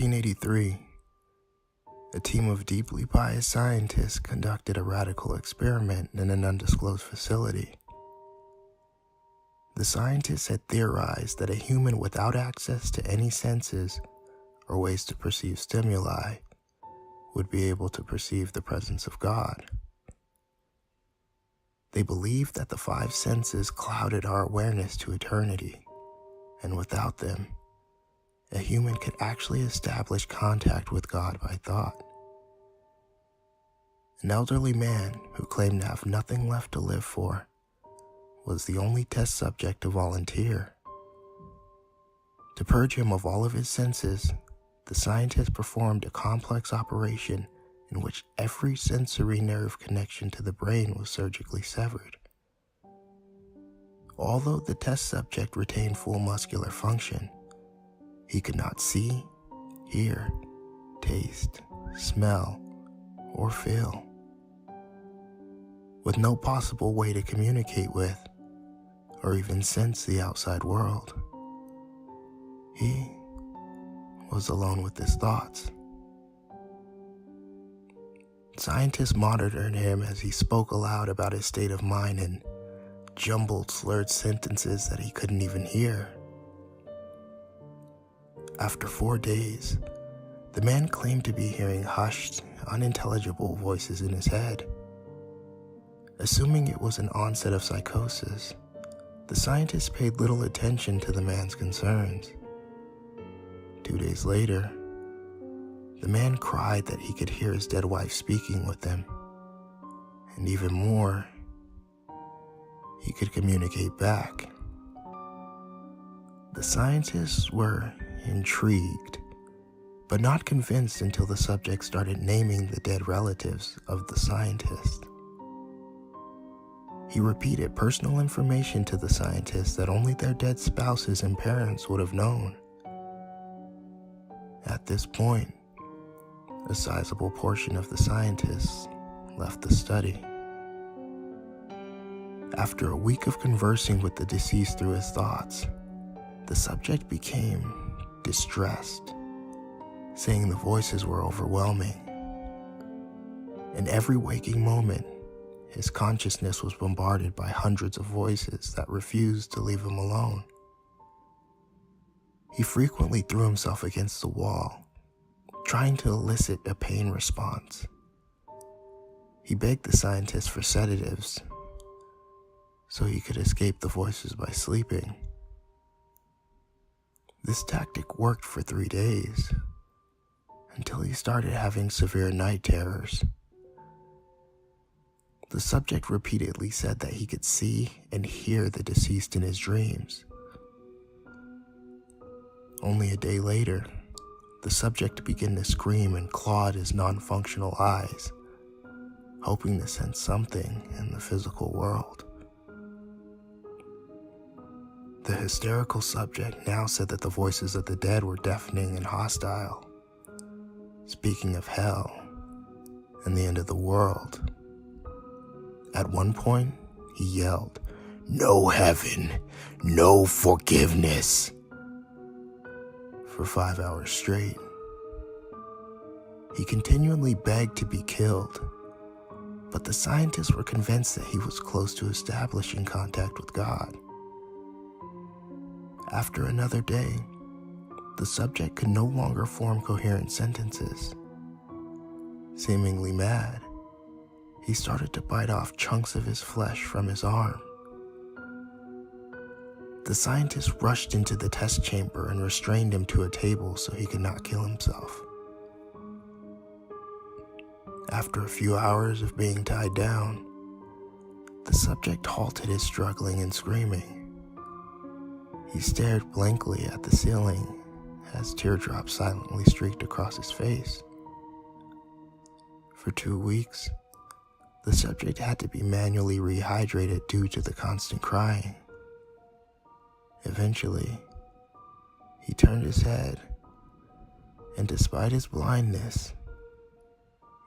1983, a team of deeply biased scientists conducted a radical experiment in an undisclosed facility. The scientists had theorized that a human without access to any senses or ways to perceive stimuli would be able to perceive the presence of God. They believed that the five senses clouded our awareness to eternity, and without them, a human could actually establish contact with God by thought. An elderly man who claimed to have nothing left to live for was the only test subject to volunteer. To purge him of all of his senses, the scientists performed a complex operation in which every sensory nerve connection to the brain was surgically severed. Although the test subject retained full muscular function, he could not see, hear, taste, smell, or feel. With no possible way to communicate with or even sense the outside world, he was alone with his thoughts. Scientists monitored him as he spoke aloud about his state of mind in jumbled, slurred sentences that he couldn't even hear. After 4 days, the man claimed to be hearing hushed, unintelligible voices in his head. Assuming it was an onset of psychosis, the scientists paid little attention to the man's concerns. 2 days later, the man cried that he could hear his dead wife speaking with him, and even more, he could communicate back. The scientists were intrigued, but not convinced until the subject started naming the dead relatives of the scientist. He repeated personal information to the scientists that only their dead spouses and parents would have known. At this point, a sizable portion of the scientists left the study. After a week of conversing with the deceased through his thoughts, the subject became distressed, saying the voices were overwhelming. In every waking moment, his consciousness was bombarded by hundreds of voices that refused to leave him alone. He frequently threw himself against the wall, trying to elicit a pain response. He begged the scientists for sedatives so he could escape the voices by sleeping. This tactic worked for 3 days, until he started having severe night terrors. The subject repeatedly said that he could see and hear the deceased in his dreams. Only a day later, the subject began to scream and clawed his non-functional eyes, hoping to sense something in the physical world. The hysterical subject now said that the voices of the dead were deafening and hostile, speaking of hell and the end of the world. At one point, he yelled, "No heaven, no forgiveness," for 5 hours straight. He continually begged to be killed, but the scientists were convinced that he was close to establishing contact with God. After another day, the subject could no longer form coherent sentences. Seemingly mad, he started to bite off chunks of his flesh from his arm. The scientists rushed into the test chamber and restrained him to a table so he could not kill himself. After a few hours of being tied down, the subject halted his struggling and screaming. He stared blankly at the ceiling as teardrops silently streaked across his face. For 2 weeks, the subject had to be manually rehydrated due to the constant crying. Eventually, he turned his head and, despite his blindness,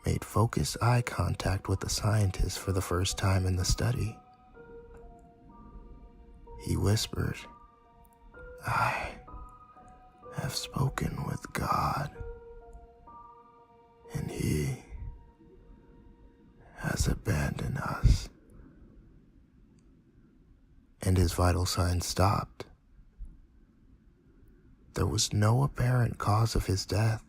made focused eye contact with the scientist for the first time in the study. He whispered, "I have spoken with God, and He has abandoned us." And his vital signs stopped. There was no apparent cause of his death,